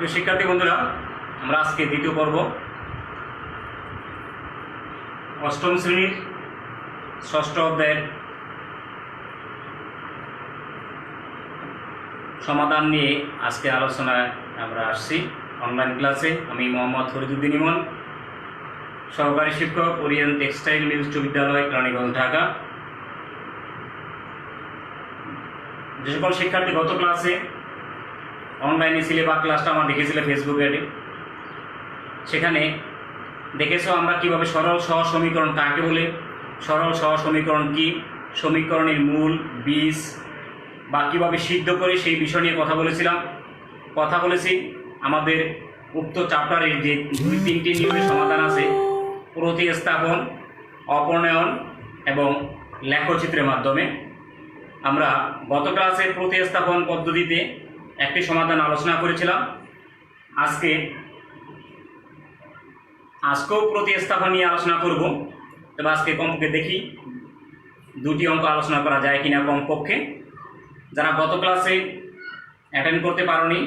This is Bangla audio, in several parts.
প্রিয় শিক্ষার্থী বন্ধুরা, আমরা আজকে দ্বিতীয় পর্ব অষ্টম শ্রেণীর ষষ্ঠ অধ্যায়ের সমাধান নিয়ে আজকে আলোচনায় আমরা আসছি অনলাইন ক্লাসে। আমি মোহাম্মদ ফরিদুদ্দিন ইমন, সহকারী শিক্ষক, ওরিয়েন্ট টেক্সটাইল মিল উচ্চ বিদ্যালয়, কেরানীগঞ্জ, ঢাকা। যে সকল শিক্ষার্থী গত ক্লাসে অনলাইনে ছিলে বা ক্লাসটা আমার দেখেছিলে ফেসবুক অ্যাডে, সেখানে দেখেছো আমরা কিভাবে সরল সহ সমীকরণ কাকে বলে, সরল সহ সমীকরণ কি, সমীকরণের মূল, বীজ বা কীভাবে সিদ্ধ করে সেই বিষয় নিয়ে কথা বলেছি। আমাদের উক্ত চ্যাপ্টারের যে 2-3টি নিয়মের সমাধান আছে, প্রতিস্থাপন, অপনয়ন এবং লেখচিত্রের মাধ্যমে। আমরা গত ক্লাসে প্রতিস্থাপন পদ্ধতিতে একটি সমাধান আলোচনা করেছিলাম। আজকেও প্রতিস্থাপন নিয়ে আলোচনা করব। তবে আজকে কমপক্ষে দেখি 2টি অঙ্ক আলোচনা করা যায় কিনা কমপক্ষে। যারা গত ক্লাসে অ্যাটেন্ড করতে পারোনি,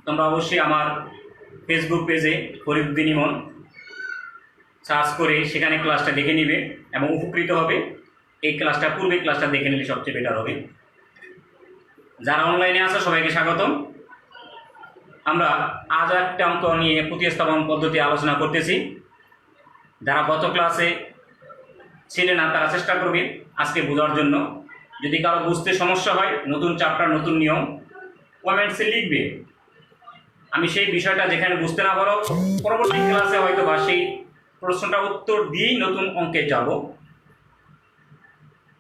তোমরা অবশ্যই আমার ফেসবুক পেজে ফরিদুদ্দিন ইমন সার্চ করে সেখানে ক্লাসটা দেখে নিবে এবং উপকৃত হবে। এই পূর্বে ক্লাসটা দেখে নিলে সবচেয়ে বেটার হবে। যারা অনলাইনে আছে সবাইকে স্বাগতম। আমরা আজ একটা অঙ্ক নিয়ে প্রতিস্থাপন পদ্ধতি আলোচনা করতেছি। যারা গত ক্লাসে ছিলেন না তারা চেষ্টা করবে আজকে বোঝার জন্য। যদি কারো বুঝতে সমস্যা হয়, নতুন চ্যাপ্টার নতুন নিয়ম, কমেন্টসে লিখবে। আমি সেই বিষয়টা যেখানে বুঝতে না পারো পরবর্তী ক্লাসে হয়তো বা সেই প্রশ্নটা উত্তর দিয়েই নতুন অঙ্কে যাব।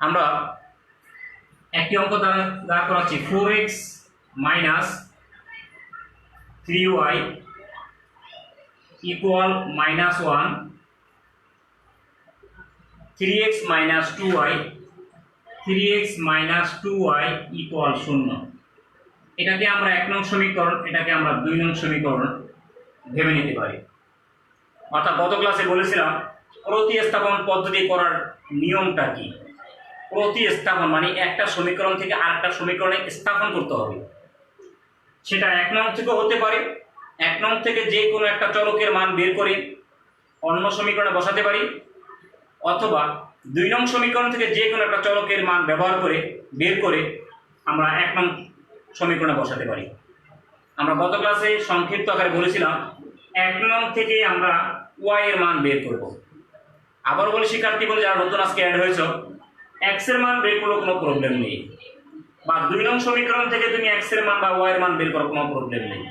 আমরা একটি অঙ্ক দ্বারা করাচ্ছি 4x minus 3y equal -1, 3x minus 2y equal 0। এটাকে আমরা 1 নং সমীকরণ, এটাকে আমরা 2 নং সমীকরণ ভেবে নিতে পারি। অর্থাৎ গত ক্লাসে বলেছিলাম প্রতিস্থাপন পদ্ধতি করার নিয়মটা কি। প্রতিস্থাপন মানে একটা সমীকরণ থেকে আরেকটা সমীকরণে স্থাপন করতে হবে। সেটা 1 নং থেকেও হতে পারে। 1 নং থেকে যে কোনো একটা চলকের মান বের করে অন্য সমীকরণে বসাতে পারি, অথবা 2 নং সমীকরণ থেকে যে কোনো একটা চলকের মান ব্যবহার করে বের করে আমরা 1 নং সমীকরণে বসাতে পারি। আমরা গত ক্লাসে সংক্ষিপ্ত আকারে বলেছিলাম 1 নং থেকে আমরা y এর মান বের করব। আবার বলি শিক্ষার্থী বন্ধু যারা নতুন আজকে অ্যাড হয়েছে, x এর মান বের করলে কোনো প্রবলেম নেই, বা 2 নং সমীকরণ থেকে তুমি x এর মান বা y এর মান বের করো, কোনো প্রবলেম নেই।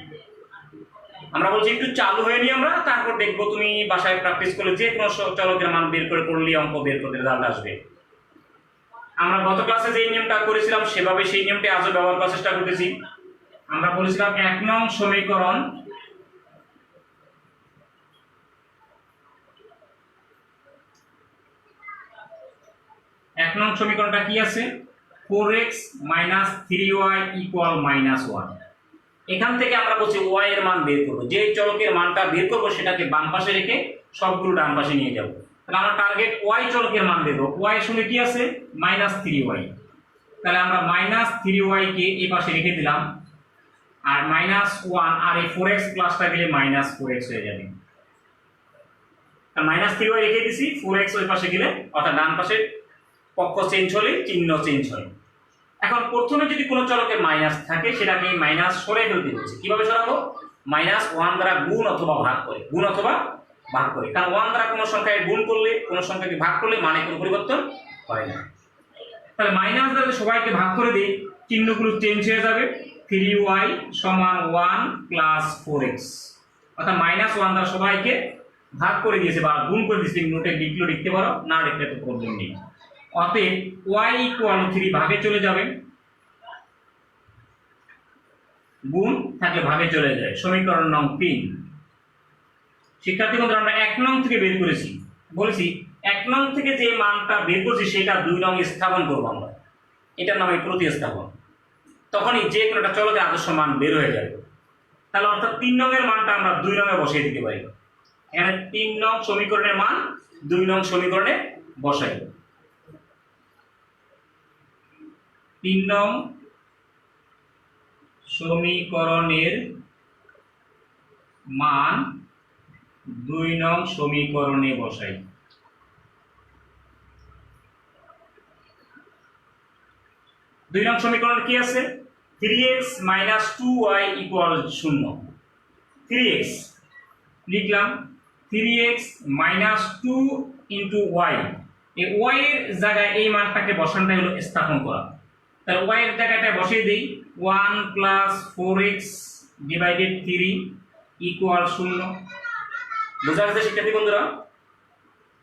আমরা বলছি একটু চালু হয়ে নিই আমরা, তারপর দেখবো তুমি বাসায় প্র্যাকটিস করলে যে কোনো চলকের মান বের করে করলে অঙ্ক বের করতে রেজাল্ট আসবে। আমরা গত ক্লাসে যে নিয়মটা করেছিলাম সেভাবে সেই নিয়মটি আজও ব্যবহার করার চেষ্টা করতেছি। আমরা বলেছিলাম 1 নং সমীকরণ সমীকরণটা কি আছে? 4x minus 3y equal -1। এখান থেকে আমরা বলছি y এর মান বের করব। যে চলকের মানটা বের করব সেটাকে বাম পাশে রেখে সবগুলো ডান পাশে নিয়ে যাব। তাহলে আমরা টার্গেট y চলকের মান বের করব। y এর সঙ্গে কি আছে? -3y। তাহলে আমরা -3y কে এই পাশে রেখে দিলাম, আর -1 আর এই 4x প্লাসটা গেলে -4x হয়ে যাবে। আর -3y রেখে দিছি, 4x ওই পাশে গেলে অর্থাৎ ডান পাশে পক্ষ চেঞ্জ হলে চিহ্ন চেঞ্জ হয়। এখন প্রথমে যদি কোনো চলকের মাইনাস থাকে সেটাকে মাইনাস সরে ফেলতে হচ্ছে। কিভাবে সরাবো? -1 দ্বারা গুণ অথবা ভাগ করে, কারণ 1 দ্বারা কোনো সংখ্যায় গুণ করলে, কোনো সংখ্যাকে ভাগ করলে মানে কোনো পরিবর্তন হয় না। তাহলে মাইনাস দ্বারা সবাইকে ভাগ করে দিই, চিহ্নগুলো চেঞ্জ হয়ে যাবে। 3y সমান 1 প্লাস 4x, অর্থাৎ -1 দ্বারা সবাইকে ভাগ করে দিয়েছে বা গুণ করে দিয়েছে। নোটে লিখতে পারো, না লিখলে তো প্রবলেম নেই। অতএব y ইকুয়াল 3 ভাগে চলে যাবে, গুণ থাকলে ভাগে চলে যায়। সমীকরণ নং 3। শিক্ষার্থী বন্ধুরা, আমরা 1 নং থেকে বের করেছি, বলেছি 1 নং থেকে যে মানটা বের করছি সেটা 2 নং স্থাপন করবো আমরা, এটার নাম প্রতিস্থাপন। তখনই যে কোনো একটা চলকের আদর্শ মান বের হয়ে যাবে। তাহলে অর্থাৎ 3 নং এর মানটা আমরা 2 নং এ বসিয়ে দিতে পারি। এখানে 3 নং সমীকরণের মান 2 নং সমীকরণে বসাই। 3 নং সমীকরণের মান 2 নং সমীকরণে বসাই। 2 নং সমীকরণ কি আছে? 3x - 2y = 0। 3x লিখলাম, 3x - 2 * y। এই y এর জায়গায় এই মানটাকে বসানোটাই হলো স্থাপন করা। তাহলে y এর জায়গাটা বসিয়ে দেই, 1 + 4x / 3 = 0। বোঝা গেছে শিক্ষার্থী বন্ধুরা?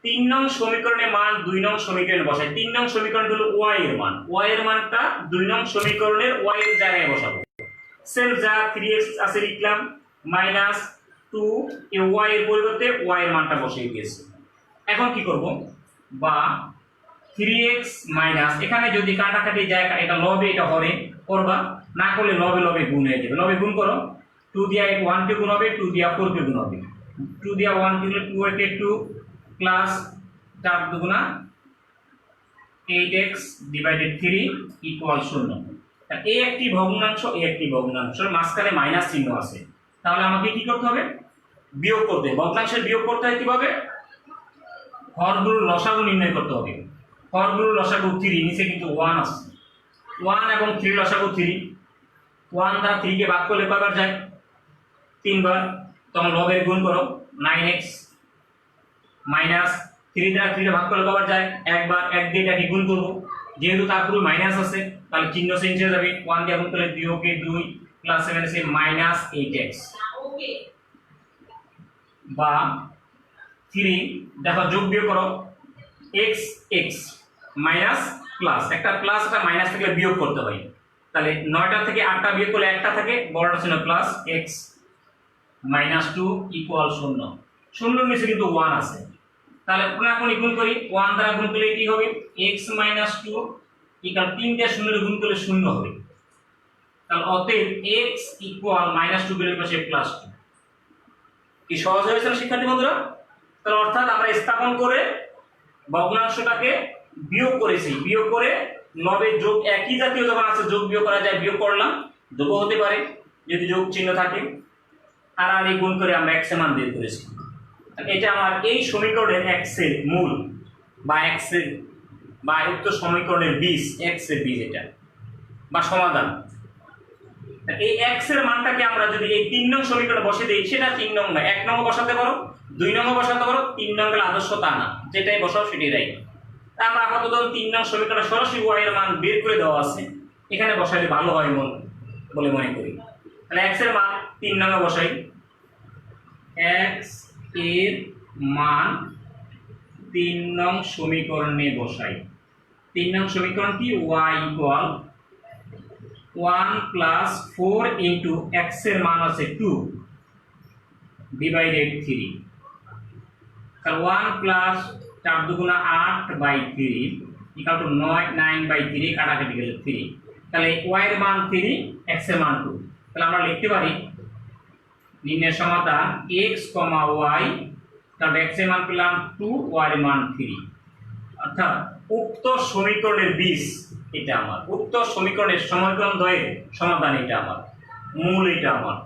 3 নং সমীকরণে মান 2 নং সমীকরণে বসাই। 3 নং সমীকরণ হলো y এর মান, y এর মানটা 2 নং সমীকরণের y এর জায়গায় বসাবো। সেম যা 3x আছে লিখলাম, -2 এই y এর পরিবর্তে y এর মানটা বসিয়ে দিয়েছি। এখন কি করব? বা 3x মাইনাস, এখানে যদি কাটাকাটি যায়, এটা লবে এটা হরে করবা, না করলে লবে লবে গুণ হয়ে যাবে। লবে গুণ করো, 2 দিয়া 1 কে গুণ হবে, 2 দিয়া 4 কে গুণ হবে। 2 দিয়া 1 কে গুণলে 2 কে 2 প্লাস 4 দুগুণা 8x / 3 = 0। এই একটি ভগ্নাংশ, এই একটি ভগ্নাংশ, মাঝখানে মাইনাস চিহ্ন আছে। তাহলে আমাকে কি করতে হবে? বিয়োগ করতে হবে। ভগ্নাংশের বিয়োগ করতে হয় কিভাবে? হরগুলোর লসাগু নির্ণয় করতে হবে। হরগুলোর লসাগু 3, নিচে কিন্তু 1 আছে। 1 এবং 3 লসাগু 3। 1 দ্বারা 3 কে ভাগ করলে কয়বার যায়? 3 বার। তখন লবের গুণ করো, 9x মাইনাস 3 দ্বারা 3 কে ভাগ করলে কয়বার যায়? একবার। 1 দিয়ে এটাকে গুণ করব, যেহেতু তার পুরো মাইনাস আছে তাহলে চিহ্ন চেঞ্জ হয়ে যাবে। 1 দিয়ে গুণ করলে 2 কে 2 প্লাস 7 আছে -8x। বা 3 দেখো যোগ বিয়োগ করো, x x মাইনাস প্লাস, একটা প্লাস একটা মাইনাস থাকলে বিয়োগ করতে হয়। তাহলে 9টা থেকে 8টা বিয়োগ করলে একটা থাকে, বড়টা ছিল প্লাস x - 2 = 0। 0 নিচে কিন্তু 1 আছে। তাহলে কোনাকুনি গুণ করি, 1 দ্বারা গুণ করলে কি হবে? x - 2 = 3 দিয়ে 0 এর গুণ করলে 0 হবে। তাহলে অতএব x = -2 বের পাশে +2। কি সহজ হয়েছে না শিক্ষার্থী বন্ধুরা? তাহলে অর্থাৎ আমরা স্থাপন করে ভগ্নাংশটাকে বিয়োগ করেছি, বিয়োগ করে লবে যোগ, একই জাতীয় যখন আছে যোগ বিয়োগ করা যায়, বিয়োগ করলাম, যোগ হতে পারে যদি যোগ চিহ্ন থাকে, আর এই গুণ করে আমরা x এর মান বের করেছি। এটা আমার এই সমীকরণের x এর মূল বা x এর বা উক্ত সমীকরণের বীজ, x এর বীজ এটা বা সমাধান। এই x এর মানটাকে আমরা যদি এই 3 নং সমীকরণে বসিয়ে দেই, সেটা 3 নং না, 1 নং বসাতে পারো, 2 নং বসাতে পারো, 3 নং এর আদর্শ তা না, যেটাই বসাও সেটাই রাইট। আমরা আপাতত 3 নং সমীকরণে সরাসরি y এর মান বের করে দেওয়া আছে, এখানে বসাইলে ভালো হয় বলে মনে করি। তাহলে x এর মান 3 নং এ বসাই। x এর মান 3 নং সমীকরণে বসাই। 3 নং সমীকরণ কি? y = 1 + 4 * x এর মান আছে 2 / 3। তাহলে 1 প্লাস 4 দুগুণা 8/3 = 9/3, কাটাকাটি গেলে 3। তাহলে y এর মান 3, x এর মান 2। তাহলে আমরা লিখতে পারি নির্ণয় সমাধান x, y, তাহলে x এর মান পেলাম 2, y এর মান 3। অর্থাৎ উক্ত সমীকরণের বীজ এটা আমার, উক্ত সমীকরণের সমীকরণ দ্বয়ের সমাধান এটা আমার, মূল এটা আমার,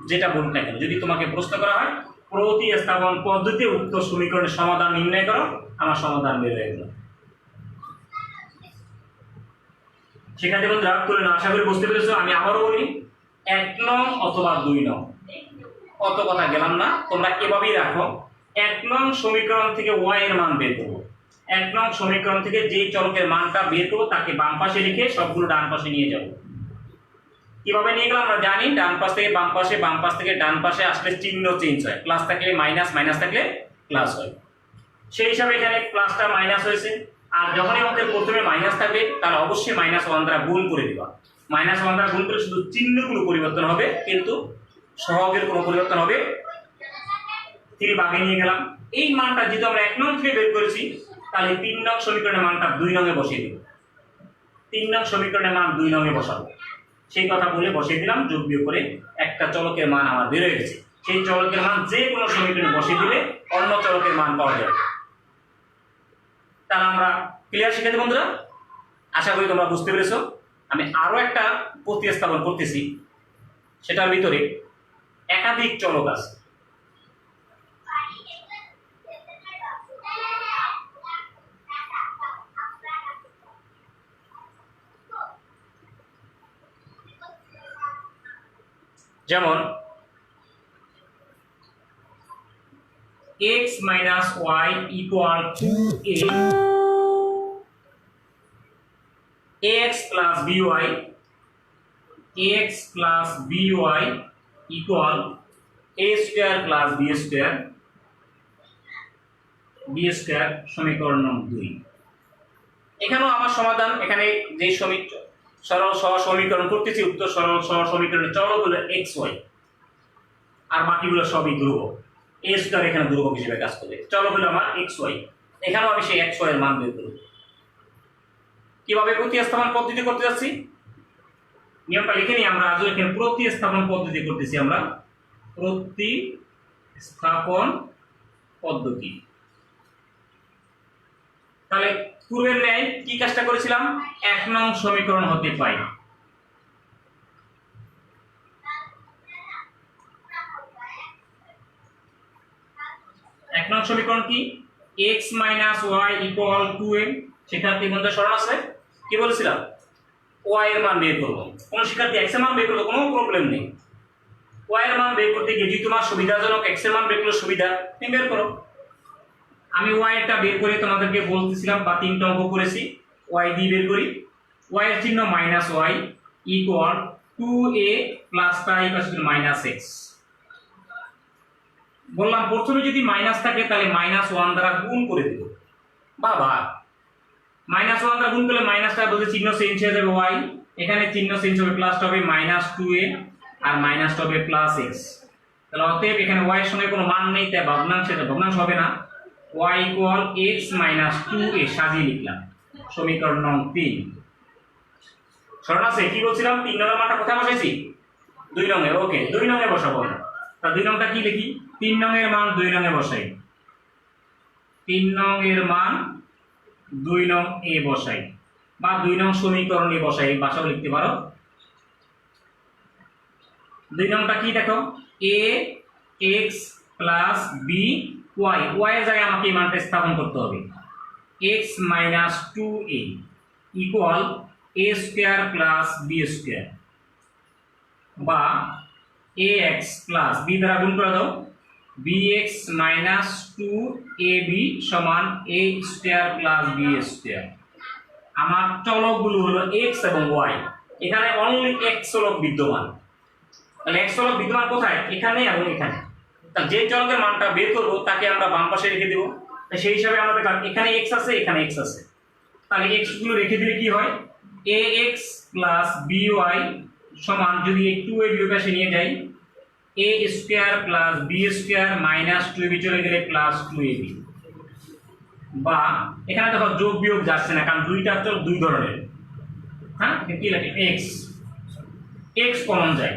যেটা বলুন না কেন। যদি তোমাকে প্রশ্ন করা হয় প্রতিস্থাপন পদ্ধতিতে উক্ত সমীকরণের সমাধান নির্ণয় করো, আমার সমাধান বের হয়ে গেল। শিক্ষার্থী বন্ধুরা, তুলনা আশা করি বুঝতে পেরেছো। আমি আবারও বলি, 1 নং অথবা 2 নং, অত কথা গেলাম না, তোমরা এভাবেই রাখো। 1 নং সমীকরণ থেকে y এর মান বের করবো। 1 নং সমীকরণ থেকে যে চলকের মানটা বের করবো তাকে বাম পাশে রেখে সবগুলো ডান পাশে নিয়ে যাব। কিভাবে নিয়ে গেলাম আমরা জানি, ডান পাশ থেকে বাম পাশে, বাম পাশ থেকে ডান পাশে আসলে চিহ্ন চেঞ্জ হয়, প্লাস থাকলে মাইনাস, মাইনাস থাকলে প্লাস হয়। সেই হিসাবে এখানে প্লাসটা মাইনাস হয়েছে, আর যখনই আমাদের প্রথমে মাইনাস থাকবে তাহলে অবশ্যই -1 দ্বারা গুণ করে দিবা। -1 দ্বারা গুণ করে শুধু চিহ্নগুলো পরিবর্তন হবে, কিন্তু সহগের কোনো পরিবর্তন হবে। 3 ভাগে নিয়ে গেলাম। এই মানটা যেহেতু আমরা 1 নং থেকে বের করেছি, তাহলে 3 নং সমীকরণের মানটা 2 নং এ বসিয়ে দেব। 3 নং সমীকরণের মান 2 নং এ বসাবো। সেই কথা বলে বসিয়ে দিলাম, যোগ বিয়োগ করে একটা চলকের মান আমার বের হয়ে গেছে। সেই চলকের মান যে কোনো সমীকরণে বসিয়ে দিলে অন্য চলকের মান পাওয়া যাবে। তাহলে আমরা ক্লিয়ার শিক্ষার্থী বন্ধুরা? আশা করি তোমরা বুঝতে পেরেছো। আমি আরো একটা প্রতিস্থাপন করতেছি, সেটার ভিতরে একাধিক চলক আছে। যেমন x minus y equal to ax plus by, ax plus by equal a square plus b square, b square সমীকরণ নম্বর 2। এখানেও আমার সমাধান, এখানে যে সরল সহ সমীকরণ করতেছি, উত্তর সরল সহ সমীকরণের চলক হলো x y, আর বাকিগুলো সবই ধ্রুবক। a স্কয়ার এখানে ধ্রুবক হিসেবে কাজ করবে। চলক হলো আমার x y, এখানেও আমি সেই x y এর মান বের করব। কিভাবে প্রতিস্থাপন পদ্ধতি করতে যাচ্ছি নিয়মটা লিখে নিই আমরা। আজ এখানে প্রতিস্থাপন পদ্ধতি করতেছি আমরা, প্রতিস্থাপন পদ্ধতি। তাহলে পূর্বের ন্যায় কি কাজটা করেছিলাম, 1 নং সমীকরণ হতে পাই। এক নং সমীকরণ কি, x minus y equal to m। শিক্ষার্থী বন্ধু স্মরণ আছে কি বলেছিলাম, y এর মান বের করব। কোন শিক্ষার্থী x এর মান বের করলে কোনো প্রবলেম নেই, y এর মান বের করতে গিয়ে যদি তোমার সুবিধাজনক x এর মান বের করলে সুবিধা, তুমি বের করো। আমি y এরটা বের করে তোমাদেরকে বলতেছিলাম বা 3টা অঙ্ক করেছি, y দিয়ে বের করি। y এর চিহ্ন minus y equal 2a plus টা ইকুয়াল টু মাইনাস x। বললাম প্রথমে যদি মাইনাস থাকে তাহলে -1 দ্বারা গুণ করে দেব, বাবা -1 দ্বারা গুণ করলে মাইনাসটা বলতে চিহ্ন চেঞ্জ হয়ে যাবে y, এখানে চিহ্ন চেঞ্জ হবে, প্লাসটা হবে -2a আর মাইনাসটা হবে +x। তাহলে অতএব এখানে y এর সঙ্গে কোনো মান নেই, তাই ভগ্নাংশ, এটা ভগ্নাংশ হবে না। y equal x minus 2a সাজিয়ে লিখলাম, সমীকরণ নং 3। স্মরণ আছে কি বলছিলাম, 3 নম্বর মানটা কোথায় বসাইছি, 2 নং এ। ওকে, 2 নং এ বসাবো। তা 2 নংটা কি লিখি, 3 নং এর মান 2 নং এ বসাই, 3 নং এর মান 2 নং এ বসাই, বা 2 নং সমীকরণে বসাই, ভাষাও লিখতে পারো। 2 নংটা কি দেখো, a x plus b y, y এর জায়গায় আমাকে এই মানটা স্থাপন করতে হবে। x minus 2a equal a square plus b square, বা ax plus b দ্বারা গুণ করে দাও, bx minus 2ab সমান a square plus b square। আমার চলকগুলো হলো x এবং y, এখানে অনলি x চলক বিদ্যমান। তাহলে x চলক বিদ্যমান কোথায়, এখানে এবং এখানে। তাহলে যে চলকের মানটা বের করব তাকে আমরা বাম পাশে রেখে দেব। তাই সেই হিসাবে আমরা দেখলাম এখানে x আছে, এখানে x আছে। তাহলে x গুলো রেখে দিলে কি হয়, ax plus by সমান, যদি এই 2a বিয়োগ পাশে নিয়ে যাই, a square plus b square minus 2ab চলে গেলে plus 2ab, বা এখানে দেখো যোগ বিয়োগ যাচ্ছে না, কারণ দুইটা চল দুই ধরনের। হ্যাঁ, কি লাগে x, x কমন যায়,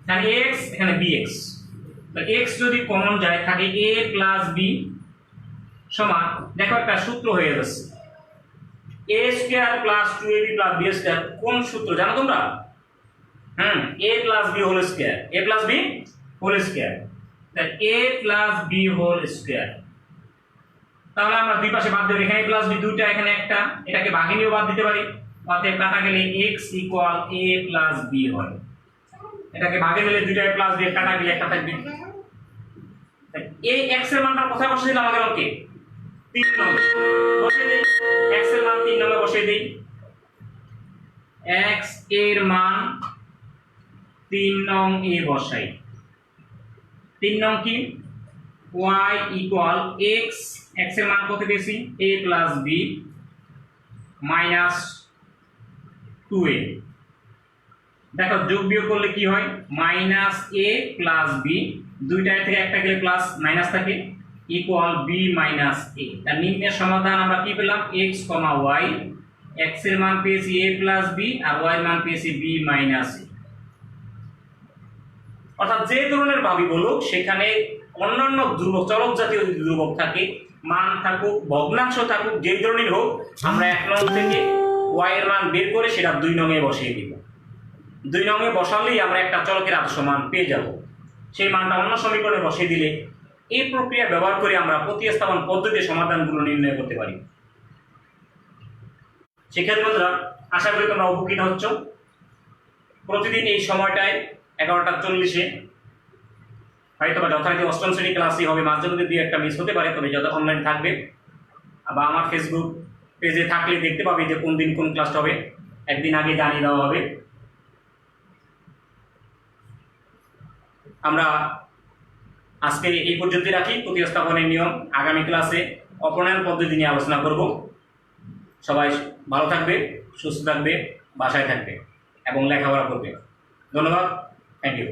তাহলে x এখানে bx। তো x যদি কমন যায় থাকে a plus b সমান, দেখো একটা সূত্র হয়ে যাচ্ছে, a square plus 2ab plus b square। কোন সূত্র জানো তোমরা, a plus b whole square, a plus b whole square, that a plus b whole square। তাহলে আমরা দুই পাশে বাদ দেব, এখানে প্লাস b দুইটা, এখানে একটা, এটাকে ভাগে নিয়েও বাদ দিতে পারি। অতএব কাটা গেলে x equal a plus b হয়। এটাকে ভাগে নিলে দুইটা প্লাস b কাটা গেলে একটা থাকবে। এই x এর মানটা কোথায় বসিয়ে দিলাম আমাদের ওকে, 3 নম্বরে বসিয়ে দেই। x এর মান 3 নম্বরে বসিয়ে দেই, x এর মান 3 নং এ বসাই। 3 নং কি, y ইকুয়াল x, x এর মান কত পেয়েছি, a plus b minus 2a। দেখো যোগ বিয়োগ করলে কি হয়, মাইনাস a plus b, দুইটা থেকে একটা গেলে প্লাস মাইনাস থাকে, ইকুয়াল b minus a। তার নিম্নের সমাধান আমরা কি পেলাম, x, y, x এর মান পেয়েছি a plus b R y এর মান পেয়েছি b minus a। অর্থাৎ যে ধরনের ভাবি বলুক, সেখানে অন্যান্য ধ্রুবক, চলক জাতীয় যদি ধ্রুবক থাকে, মান থাকুক, ভগ্নাংশ থাকুক, যে ধরনের হোক, আমরা 1 নং থেকে y এর মান বের করে সেটা 2 নং এ বসিয়ে দিব। 2 নং এ বসালেই আমরা একটা চলকের আদর্শ মান পেয়ে যাব। সেই মানটা অন্য সমীকরণে বসিয়ে দিলে এই প্রক্রিয়া ব্যবহার করে আমরা প্রতিস্থাপন পদ্ধতির সমাধানগুলো নির্ণয় করতে পারি। শিক্ষার্থী বন্ধুরা, আশা করি তোমরা উপকৃত হচ্ছ। প্রতিদিন এই সময়টায় 11:40 হয়তো বা যথারীতি অষ্টম শ্রেণী ক্লাসই হবে, মাঝে মধ্যে 2-1টা মিস হতে পারে, তবে যত অনলাইন থাকবে বা আমার ফেসবুক পেজে থাকলে দেখতে পাবে যে কোন দিন কোন ক্লাসটা হবে, একদিন আগে জানিয়ে দেওয়া হবে। আমরা আজকে এই পর্যন্ত রাখি। প্রতিস্থাপনের নিয়ম আগামী ক্লাসে অপনয়ন পদ্ধতি নিয়ে আলোচনা করব। সবাই ভালো থাকবে, সুস্থ থাকবে, বাসায় থাকবে এবং লেখাপড়া করবে। ধন্যবাদ। Thank you.